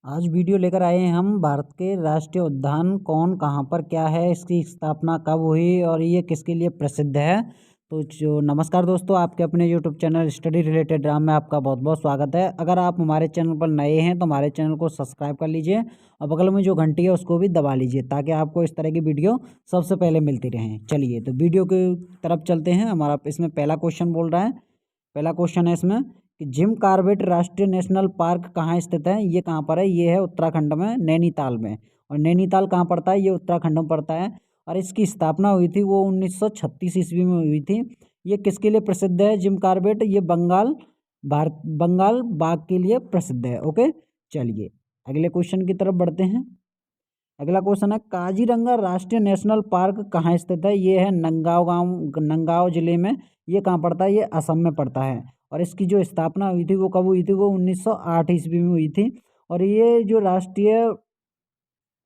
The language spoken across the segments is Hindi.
आज वीडियो लेकर आए हैं हम भारत के राष्ट्रीय उद्यान कौन कहाँ पर क्या है, इसकी स्थापना कब हुई और ये किसके लिए प्रसिद्ध है। तो जो नमस्कार दोस्तों, आपके अपने YouTube channel study related drum में आपका बहुत बहुत स्वागत है। अगर आप हमारे चैनल पर नए हैं तो हमारे चैनल को सब्सक्राइब कर लीजिए और बगल में जो घंटी है उसको भी दबा लीजिए ताकि आपको इस तरह की वीडियो सबसे पहले मिलती रहें। चलिए तो वीडियो की तरफ चलते हैं। हमारा इसमें पहला क्वेश्चन बोल रहा है, पहला क्वेश्चन है इसमें कि जिम कॉर्बेट राष्ट्रीय नेशनल पार्क कहाँ स्थित है। ये कहाँ पर है? ये है उत्तराखंड में, नैनीताल में। और नैनीताल कहाँ पड़ता है? ये उत्तराखंड में पड़ता है। और इसकी स्थापना हुई थी वो 1936 ईस्वी में हुई थी। ये किसके लिए प्रसिद्ध है जिम कॉर्बेट? ये बंगाल बाघ के लिए प्रसिद्ध है। ओके, चलिए अगले क्वेश्चन की तरफ बढ़ते हैं। अगला क्वेश्चन है काजीरंगा राष्ट्रीय नेशनल पार्क कहाँ स्थित है। ये है नंगांव जिले में। ये कहाँ पड़ता है? ये असम में पड़ता है। और इसकी जो स्थापना हुई थी वो कब हुई थी? वो 1908 ईस्वी में हुई थी। और ये जो राष्ट्रीय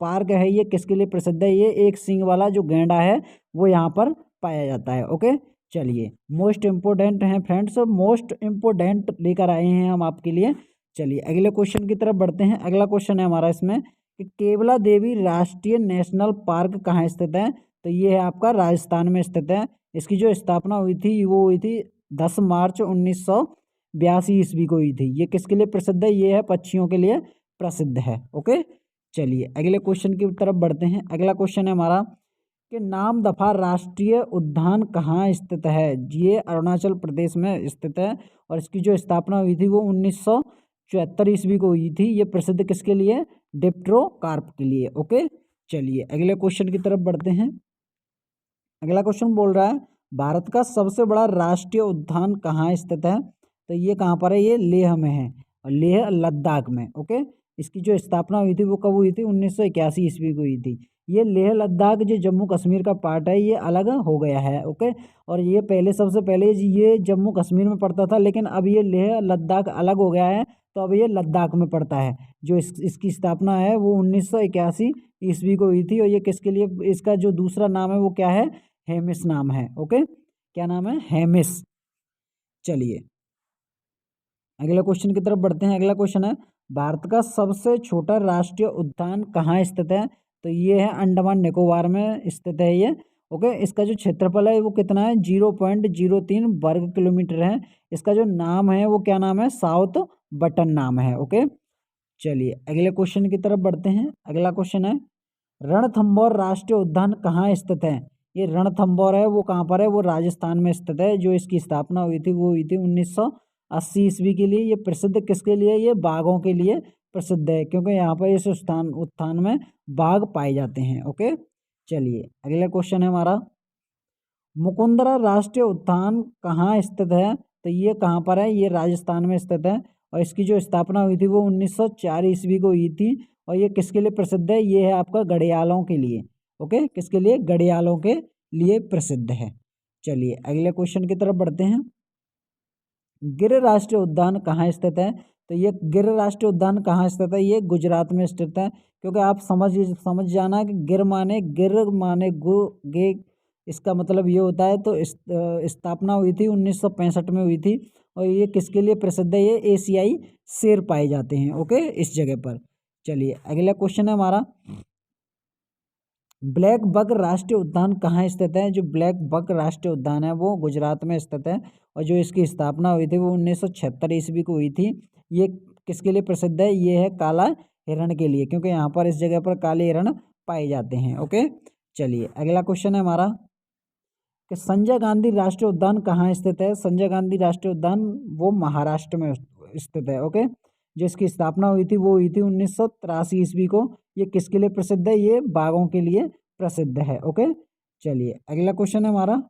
पार्क है ये किसके लिए प्रसिद्ध है? ये एक सींग वाला जो गैंडा है वो यहाँ पर पाया जाता है। ओके, चलिए मोस्ट इम्पोर्टेंट है फ्रेंड्स, मोस्ट इम्पोर्टेंट लेकर आए हैं हम आपके लिए। चलिए अगले क्वेश्चन की तरफ बढ़ते हैं। अगला क्वेश्चन है हमारा इसमें कि केवला देवी राष्ट्रीय नेशनल पार्क कहाँ स्थित है। तो ये है आपका राजस्थान में स्थित है। इसकी जो स्थापना हुई थी वो हुई थी 10 मार्च 1982 ईस्वी को हुई थी। ये किसके लिए प्रसिद्ध है? ये है पक्षियों के लिए प्रसिद्ध है। ओके, चलिए अगले क्वेश्चन की तरफ बढ़ते हैं। अगला क्वेश्चन है हमारा कि नामदफा राष्ट्रीय उद्यान कहाँ स्थित है। ये अरुणाचल प्रदेश में स्थित है। और इसकी जो स्थापना हुई थी वो 1974 ईस्वी को हुई थी। ये प्रसिद्ध किसके लिए? डिप्टेरोकार्प के लिए। ओके, चलिए अगले क्वेश्चन की तरफ बढ़ते हैं। अगला क्वेश्चन बोल रहा है भारत का सबसे बड़ा राष्ट्रीय उद्यान कहाँ स्थित है। तो ये कहाँ पर है? ये लेह में है, और लेह लद्दाख में। ओके, इसकी जो स्थापना हुई थी वो कब हुई थी? 1981 ईस्वी को हुई थी। ये लेह लद्दाख जो जम्मू कश्मीर का पार्ट है ये अलग हो गया है। ओके, और ये पहले सबसे पहले ये जम्मू कश्मीर में पड़ता था, लेकिन अब ये लेह लद्दाख अलग हो गया है, तो अब ये लद्दाख में पड़ता है। जो इसकी स्थापना है वो 1981 ईस्वी को हुई थी। और ये किसके लिए? इसका जो दूसरा नाम है वो क्या है? हेमिस नाम है। ओके, क्या नाम है? हेमिस। चलिए अगले क्वेश्चन की तरफ बढ़ते हैं। अगला क्वेश्चन है भारत का सबसे छोटा राष्ट्रीय उद्यान कहाँ स्थित है। तो ये है अंडमान निकोबार में स्थित है ये। ओके, इसका जो क्षेत्रफल है वो कितना है? 0.03 वर्ग किलोमीटर है। इसका जो नाम है वो क्या नाम है? साउथ बटन नाम है। ओके, चलिए अगले क्वेश्चन की तरफ बढ़ते हैं। अगला क्वेश्चन है रणथंभौर राष्ट्रीय उद्यान कहाँ स्थित है। ये रणथंभौर है वो कहाँ पर है? वो राजस्थान में स्थित है। जो इसकी स्थापना हुई थी वो हुई थी 1980 ईस्वी के लिए। ये प्रसिद्ध किसके लिए? ये बाघों के लिए प्रसिद्ध है, क्योंकि यहाँ पर इस उद्यान में बाघ पाए जाते हैं। ओके, चलिए अगला क्वेश्चन है हमारा मुकुंदरा राष्ट्रीय उद्यान कहाँ स्थित है। तो ये कहाँ पर है? ये राजस्थान में स्थित है। और इसकी जो स्थापना हुई थी वो 1904 ईस्वी को हुई थी। और ये किसके लिए प्रसिद्ध है? ये है आपका घड़ियालों के लिए। ओके, किसके लिए? घड़ियालों के लिए प्रसिद्ध है। चलिए अगले क्वेश्चन की तरफ बढ़ते हैं। गिर राष्ट्रीय उद्यान कहाँ स्थित है। तो ये गिर राष्ट्रीय उद्यान कहाँ स्थित है? ये गुजरात में स्थित है। क्योंकि आप समझ जाना कि गिर माने गो गे, इसका मतलब ये होता है। तो स्थापना हुई थी 1965 में हुई थी। और ये किसके लिए प्रसिद्ध है? ये एशियाई शेर पाए जाते हैं। ओके, इस जगह पर। चलिए अगला क्वेश्चन है हमारा ब्लैक बक राष्ट्रीय उद्यान कहाँ स्थित है। जो ब्लैक बक राष्ट्रीय उद्यान है वो गुजरात में स्थित है। और जो इसकी स्थापना हुई थी वो 1976 ईस्वी को हुई थी। ये किसके लिए प्रसिद्ध है? ये है काला हिरण के लिए, क्योंकि यहाँ पर इस जगह पर काले हिरण पाए जाते हैं। ओके, चलिए अगला क्वेश्चन है हमारा कि संजय गांधी राष्ट्रीय उद्यान कहाँ स्थित है। संजय गांधी राष्ट्रीय उद्यान वो महाराष्ट्र में स्थित है। ओके, जो इसकी स्थापना हुई थी वो हुई थी 1983 ईस्वी को। ये किसके लिए प्रसिद्ध है? ये बाघों के लिए प्रसिद्ध है। ओके, चलिए अगला क्वेश्चन है हमारा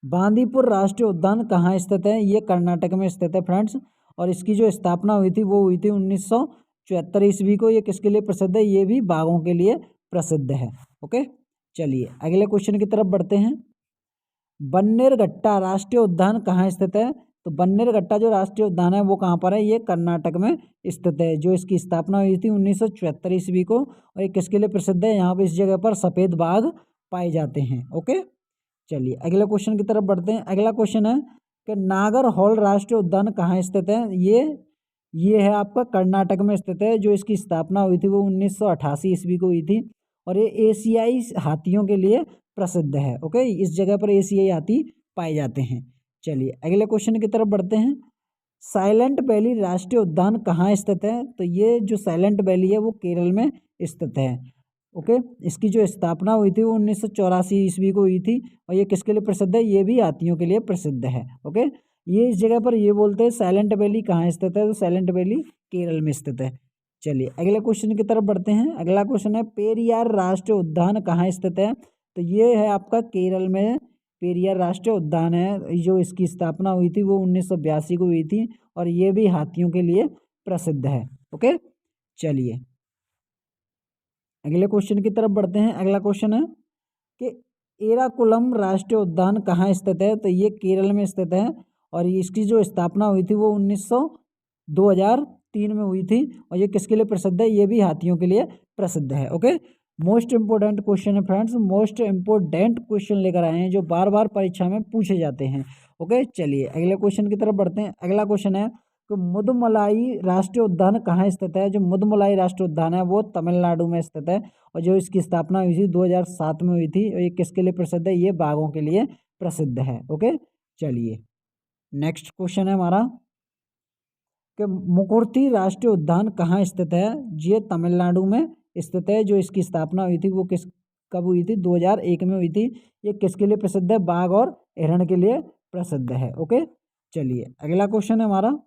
बांदीपुर राष्ट्रीय उद्यान कहाँ स्थित है। ये कर्नाटक में स्थित है फ्रेंड्स। और इसकी जो स्थापना हुई थी वो हुई थी 1974 ईस्वी को। ये किसके लिए प्रसिद्ध है? ये भी बाघों के लिए प्रसिद्ध है। ओके, चलिए अगले क्वेश्चन की तरफ बढ़ते हैं। बन्नेरघट्टा राष्ट्रीय उद्यान कहाँ स्थित है। तो बन्नेरघट्टा जो राष्ट्रीय उद्यान है वो कहाँ पर है? ये कर्नाटक में स्थित है। जो इसकी स्थापना हुई थी 1974 ईस्वी को। और ये किसके लिए प्रसिद्ध है? यहाँ पर इस जगह पर सफ़ेद बाघ पाए जाते हैं। ओके, चलिए अगले क्वेश्चन की तरफ बढ़ते हैं। अगला क्वेश्चन है कि नागर हॉल राष्ट्रीय उद्यान कहाँ स्थित है। ये ये है आपका कर्नाटक में स्थित है। जो इसकी स्थापना हुई थी वो 1988 ईस्वी को हुई थी और ये एशियाई हाथियों के लिए प्रसिद्ध है। ओके, इस जगह पर एशियाई हाथी पाए जाते हैं। चलिए अगले क्वेश्चन की तरफ बढ़ते हैं। साइलेंट वैली राष्ट्रीय उद्यान कहाँ स्थित है? तो ये जो साइलेंट वैली है वो केरल में स्थित है। ओके, इसकी जो स्थापना हुई थी वो 1984 ईस्वी को हुई थी और ये किसके लिए प्रसिद्ध है? ये भी हाथियों के लिए प्रसिद्ध है। ओके, ये इस जगह पर ये बोलते हैं साइलेंट वैली कहाँ स्थित है? तो साइलेंट वैली केरल में स्थित है। चलिए अगले क्वेश्चन की तरफ बढ़ते हैं। अगला क्वेश्चन है पेरियार राष्ट्रीय उद्यान कहाँ स्थित है? तो ये है आपका केरल में पेरियार राष्ट्रीय उद्यान है। जो इसकी स्थापना हुई थी वो 1982 को हुई थी और ये भी हाथियों के लिए प्रसिद्ध है। ओके, चलिए अगले क्वेश्चन की तरफ बढ़ते हैं। अगला क्वेश्चन है कि एराकुलम राष्ट्रीय उद्यान कहाँ स्थित है? तो ये केरल में स्थित है और इसकी जो स्थापना हुई थी वो 2003 में हुई थी और ये किसके लिए प्रसिद्ध है? ये भी हाथियों के लिए प्रसिद्ध है। ओके, मोस्ट इंपोर्टेंट क्वेश्चन है फ्रेंड्स, मोस्ट इंपोर्टेंट क्वेश्चन लेकर आए हैं जो बार बार परीक्षा में पूछे जाते हैं। ओके, चलिए अगले क्वेश्चन की तरफ बढ़ते हैं। अगला क्वेश्चन है कि मुदुमलाई राष्ट्रीय उद्यान कहाँ स्थित है? जो मुदुमलाई राष्ट्रीय उद्यान है वो तमिलनाडु में स्थित है और जो इसकी स्थापना हुई थी 2007 में हुई थी और ये किसके लिए प्रसिद्ध है? ये बाघों के लिए प्रसिद्ध है। ओके, चलिए नेक्स्ट क्वेश्चन है हमारा कि मुकुर्ती राष्ट्रीय उद्यान कहाँ स्थित है? ये तमिलनाडु में स्थित है। जो इसकी स्थापना हुई थी वो कब हुई थी? 2001 में हुई थी। ये किसके लिए प्रसिद्ध है? बाघ और हिरण के लिए प्रसिद्ध है। ओके, चलिए अगला क्वेश्चन है हमारा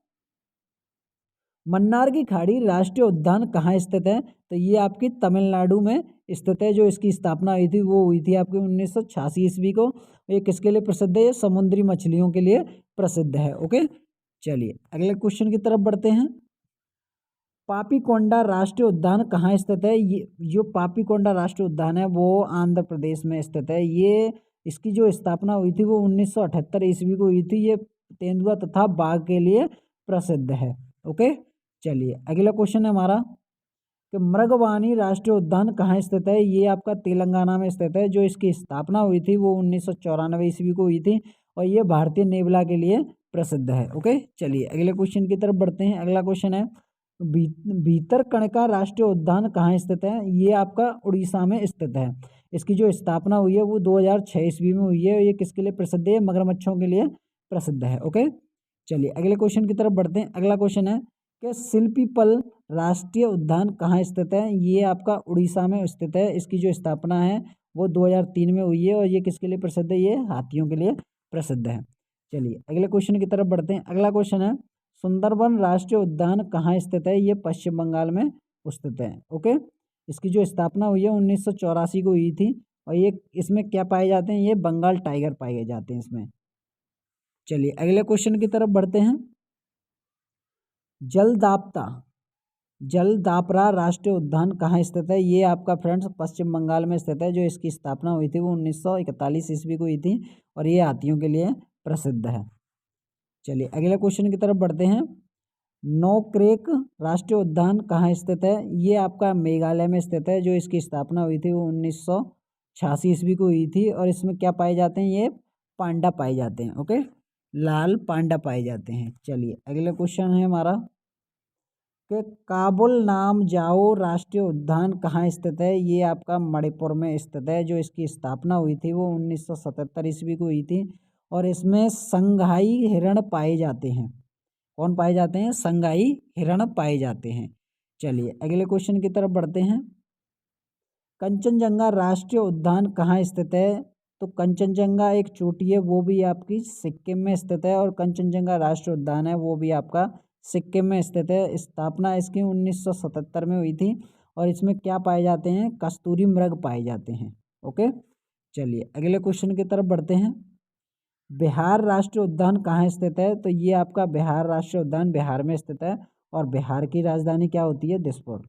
मन्नार की खाड़ी राष्ट्रीय उद्यान कहाँ स्थित है? तो ये आपकी तमिलनाडु में स्थित है। जो इसकी स्थापना हुई थी वो हुई थी आपकी 1986 ईस्वी को। ये किसके लिए प्रसिद्ध है? ये समुद्री मछलियों के लिए प्रसिद्ध है। ओके, चलिए अगले क्वेश्चन की तरफ बढ़ते हैं। पापीकोंडा राष्ट्रीय उद्यान कहाँ स्थित है? ये जो पापीकोंडा राष्ट्रीय उद्यान है वो आंध्र प्रदेश में स्थित है। ये इसकी जो स्थापना हुई थी वो 1978 ईस्वी को हुई थी। ये तेंदुआ तथा बाघ के लिए प्रसिद्ध है। ओके, चलिए अगला क्वेश्चन है हमारा कि मृगवानी राष्ट्रीय उद्यान कहाँ स्थित है? ये आपका तेलंगाना में स्थित है। जो इसकी स्थापना हुई थी वो 1994 ईस्वी को हुई थी और ये भारतीय नेवला के लिए प्रसिद्ध है। ओके, चलिए अगले क्वेश्चन की तरफ बढ़ते हैं। अगला क्वेश्चन है भीतरकनिका राष्ट्रीय उद्यान कहाँ स्थित है? ये आपका उड़ीसा में स्थित है। इसकी जो स्थापना हुई है वो 2006 ईस्वी में हुई है। ये किसके लिए प्रसिद्ध है? मगरमच्छों के लिए प्रसिद्ध है। ओके, चलिए अगले क्वेश्चन की तरफ बढ़ते हैं। अगला क्वेश्चन है कि शिल्पीपल राष्ट्रीय उद्यान कहाँ स्थित है? ये आपका उड़ीसा में स्थित है। इसकी जो स्थापना है वो 2003 में हुई है और ये किसके लिए प्रसिद्ध है? ये हाथियों के लिए प्रसिद्ध है। चलिए अगले क्वेश्चन की तरफ बढ़ते हैं। अगला क्वेश्चन है सुंदरबन राष्ट्रीय उद्यान कहाँ स्थित है? ये पश्चिम बंगाल में स्थित है। ओके, इसकी जो स्थापना हुई है 1984 को हुई थी और ये इसमें क्या पाए जाते हैं? ये बंगाल टाइगर पाए जाते हैं इसमें। चलिए अगले क्वेश्चन की तरफ बढ़ते हैं। जलदापता जलदापरा राष्ट्रीय उद्यान कहाँ स्थित है? ये आपका फ्रेंड्स पश्चिम बंगाल में स्थित है। जो इसकी स्थापना हुई थी वो 1941 ईस्वी को हुई थी और ये हाथियों के लिए प्रसिद्ध है। चलिए अगले क्वेश्चन की तरफ बढ़ते हैं। नोक्रेक राष्ट्रीय उद्यान कहाँ स्थित है? ये आपका मेघालय में स्थित है। जो इसकी स्थापना हुई थी वो 1986 ईस्वी को हुई थी और इसमें क्या पाए जाते हैं? ये पांडा पाए जाते हैं। ओके, लाल पांडा पाए जाते हैं। चलिए अगले क्वेश्चन है हमारा कि काबुल नाम जाओ राष्ट्रीय उद्यान कहाँ स्थित है? ये आपका मणिपुर में स्थित है। जो इसकी स्थापना हुई थी वो 1977 ईस्वी को हुई थी और इसमें संघाई हिरण पाए जाते हैं। कौन पाए जाते हैं? संघाई हिरण पाए जाते हैं। चलिए अगले क्वेश्चन की तरफ बढ़ते हैं। कंचनजंगा राष्ट्रीय उद्यान कहाँ स्थित है? तो कंचनजंगा एक चोटी है, वो भी आपकी सिक्किम में स्थित है और कंचनजंगा राष्ट्रीय उद्यान है वो भी आपका सिक्किम में स्थित है। स्थापना इसकी 1977 में हुई थी और इसमें क्या पाए जाते हैं? कस्तूरी मृग पाए जाते हैं। ओके, चलिए अगले क्वेश्चन की तरफ बढ़ते हैं। बिहार राष्ट्रीय उद्यान कहाँ स्थित है? तो ये आपका बिहार राष्ट्रीय उद्यान बिहार में स्थित है और बिहार की राजधानी क्या होती है? दिसपुर।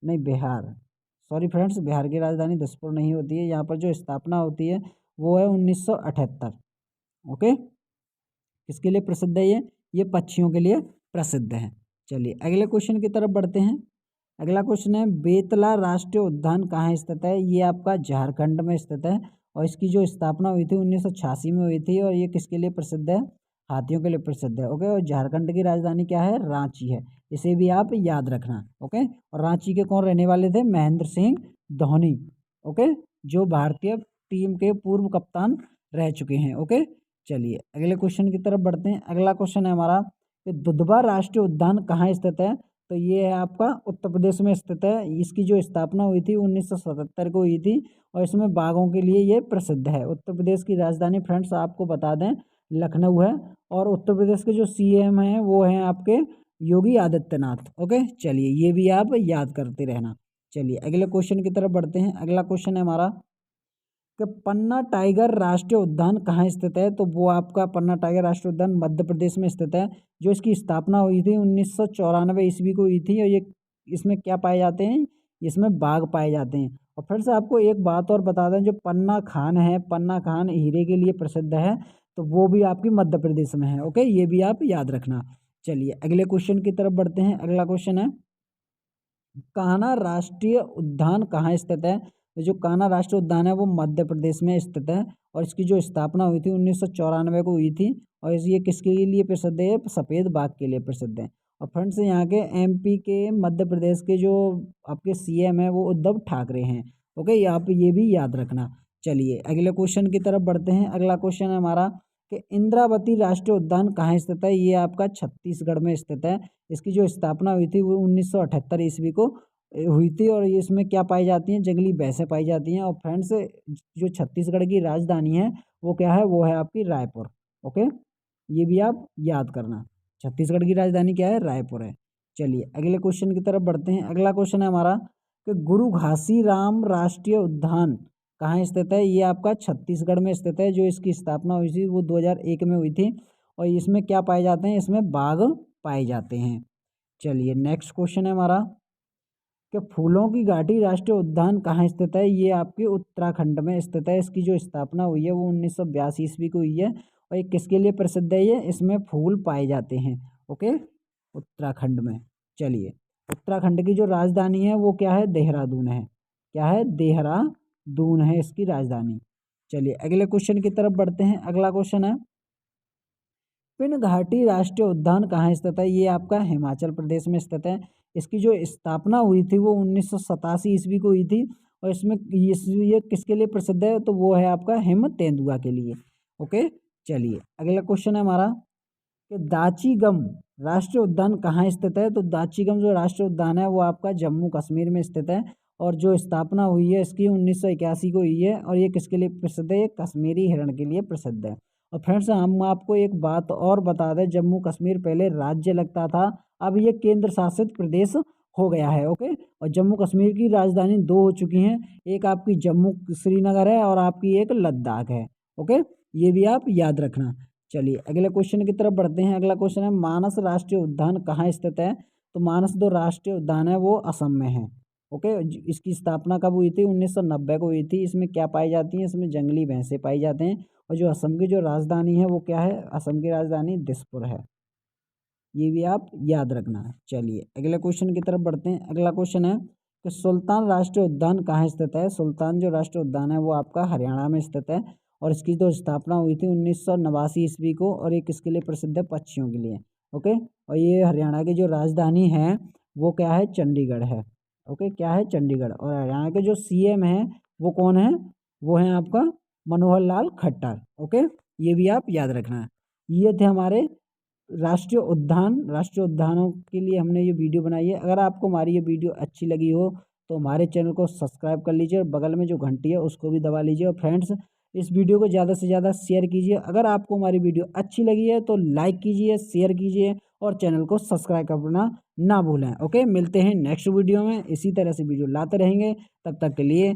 नहीं, बिहार, सॉरी फ्रेंड्स, बिहार की राजधानी दिसपुर नहीं होती है। यहाँ पर जो स्थापना होती है वो है 1978। ओके, किसके लिए प्रसिद्ध है? ये पक्षियों के लिए प्रसिद्ध है। चलिए अगले क्वेश्चन की तरफ बढ़ते हैं। अगला क्वेश्चन है बेतला राष्ट्रीय उद्यान कहाँ स्थित है? ये आपका झारखंड में स्थित है और इसकी जो स्थापना हुई थी 1986 में हुई थी और ये किसके लिए प्रसिद्ध है? हाथियों के लिए प्रसिद्ध है। ओके, और झारखंड की राजधानी क्या है? रांची है। इसे भी आप याद रखना। ओके, और रांची के कौन रहने वाले थे? महेंद्र सिंह धोनी। ओके, जो भारतीय टीम के पूर्व कप्तान रह चुके हैं। ओके, चलिए अगले क्वेश्चन की तरफ बढ़ते हैं। अगला क्वेश्चन है हमारा कि दुधवा राष्ट्रीय उद्यान कहाँ स्थित है? तो ये है आपका उत्तर प्रदेश में स्थित है। इसकी जो स्थापना हुई थी 1977 को हुई थी, और इसमें बाघों के लिए ये प्रसिद्ध है। उत्तर प्रदेश की राजधानी फ्रेंड्स आपको बता दें लखनऊ है, और उत्तर प्रदेश के जो सीएम हैं वो हैं आपके योगी आदित्यनाथ। ओके, चलिए ये भी आप याद करते रहना। चलिए अगले क्वेश्चन की तरफ बढ़ते हैं। अगला क्वेश्चन है हमारा कि पन्ना टाइगर राष्ट्रीय उद्यान कहाँ स्थित है? तो वो आपका पन्ना टाइगर राष्ट्रीय उद्यान मध्य प्रदेश में स्थित है। जो इसकी स्थापना हुई थी 1994 ईस्वी को हुई थी, और ये इसमें क्या पाए जाते हैं? इसमें बाघ पाए जाते हैं। और फिर से आपको एक बात और बता दें, जो पन्ना खान है, पन्ना खान हीरे के लिए प्रसिद्ध है, तो वो भी आपकी मध्य प्रदेश में है। ओके, ये भी आप याद रखना। चलिए अगले क्वेश्चन की तरफ बढ़ते हैं। अगला क्वेश्चन है कान्हा राष्ट्रीय उद्यान कहाँ स्थित है? तो जो कान्हा राष्ट्रीय उद्यान है वो मध्य प्रदेश में स्थित है, और इसकी जो स्थापना हुई थी 1994 को हुई थी, और ये किसके लिए प्रसिद्ध है? सफ़ेद बाघ के लिए प्रसिद्ध है। और फ्रेंड्स यहाँ के एमपी के मध्य प्रदेश के जो आपके सीएम है वो उद्धव ठाकरे हैं। ओके, ये आप ये भी याद रखना। चलिए अगले क्वेश्चन की तरफ बढ़ते हैं। अगला क्वेश्चन है हमारा कि इंद्रावती राष्ट्रीय उद्यान कहाँ स्थित है? ये आपका छत्तीसगढ़ में स्थित है। इसकी जो स्थापना हुई थी वो 1978 ईस्वी को हुई थी, और ये इसमें क्या पाई जाती हैं? जंगली भैंसें पाई जाती हैं। और फ्रेंड्स जो छत्तीसगढ़ की राजधानी है वो क्या है? वो है आपकी रायपुर। ओके, ये भी आप याद करना। छत्तीसगढ़ की राजधानी क्या है? रायपुर है। चलिए अगले क्वेश्चन की तरफ बढ़ते हैं। अगला क्वेश्चन है हमारा कि गुरु घासीराम राष्ट्रीय उद्यान कहाँ स्थित है? ये आपका छत्तीसगढ़ में स्थित है। जो इसकी स्थापना हुई थी वो 2001 में हुई थी, और इसमें क्या पाए जाते हैं? इसमें बाघ पाए जाते हैं। चलिए नेक्स्ट क्वेश्चन है हमारा कि फूलों की घाटी राष्ट्रीय उद्यान कहाँ स्थित है? ये आपके उत्तराखंड में स्थित है। इसकी जो स्थापना हुई है वो 1982 ईस्वी को हुई है, और ये किसके लिए प्रसिद्ध है? ये इसमें फूल पाए जाते हैं। ओके, उत्तराखंड में। चलिए उत्तराखंड की जो राजधानी है वो क्या है? देहरादून है। क्या है? देहरादून है इसकी राजधानी। चलिए अगले क्वेश्चन की तरफ बढ़ते हैं। अगला क्वेश्चन है पिन घाटी राष्ट्रीय उद्यान कहाँ स्थित है? ये आपका हिमाचल प्रदेश में स्थित है। इसकी जो स्थापना हुई थी वो 1987 ईस्वी को हुई थी, और इसमें ये किसके लिए प्रसिद्ध है? तो वो है आपका हिम तेंदुआ के लिए। ओके, चलिए अगला क्वेश्चन है हमारा कि दाचीगम राष्ट्रीय उद्यान कहाँ स्थित है? तो दाचीगम जो राष्ट्रीय उद्यान है वो आपका जम्मू कश्मीर में स्थित है, और जो स्थापना हुई है इसकी 1981 को हुई है, और ये किसके लिए प्रसिद्ध है? ये कश्मीरी हिरण के लिए प्रसिद्ध है। और फ्रेंड्स हम आपको एक बात और बता दें, जम्मू कश्मीर पहले राज्य लगता था, अब ये केंद्र शासित प्रदेश हो गया है। ओके, और जम्मू कश्मीर की राजधानी दो हो चुकी हैं, एक आपकी जम्मू श्रीनगर है, और आपकी एक लद्दाख है। ओके, ये भी आप याद रखना। चलिए अगले क्वेश्चन की तरफ बढ़ते हैं। अगला क्वेश्चन है मानस राष्ट्रीय उद्यान कहाँ स्थित है? तो मानस जो राष्ट्रीय उद्यान है वो असम में है। ओके, इसकी स्थापना कब हुई थी? 1990 को हुई थी। इसमें क्या पाई जाती हैं? इसमें जंगली भैंसें पाई जाते हैं, और जो असम की जो राजधानी है वो क्या है? असम की राजधानी दिसपुर है। ये भी आप याद रखना है। चलिए अगले क्वेश्चन की तरफ बढ़ते हैं। अगला क्वेश्चन है कि सुल्तान राष्ट्रीय उद्यान कहाँ स्थित है? सुल्तान जो राष्ट्रीय उद्यान है वो आपका हरियाणा में स्थित है, और इसकी जो स्थापना हुई थी 1989 ईस्वी को, और ये किसके लिए प्रसिद्ध है? पक्षियों के लिए। ओके, और ये हरियाणा की जो राजधानी है वो क्या है? चंडीगढ़ है। ओके, क्या है? चंडीगढ़। और हरियाणा के जो सीएम है वो कौन है? वो है आपका मनोहर लाल खट्टर। ओके, ये भी आप याद रखना है। ये थे हमारे राष्ट्रीय उद्यानों के लिए हमने ये वीडियो बनाई है। अगर आपको हमारी ये वीडियो अच्छी लगी हो तो हमारे चैनल को सब्सक्राइब कर लीजिए, और बगल में जो घंटी है उसको भी दबा लीजिए। और फ्रेंड्स इस वीडियो को ज़्यादा से ज़्यादा शेयर कीजिए। अगर आपको हमारी वीडियो अच्छी लगी है तो लाइक कीजिए, शेयर कीजिए, और चैनल को सब्सक्राइब करना ना भूलें। ओके, मिलते हैं नेक्स्ट वीडियो में। इसी तरह से वीडियो लाते रहेंगे। तब तक के लिए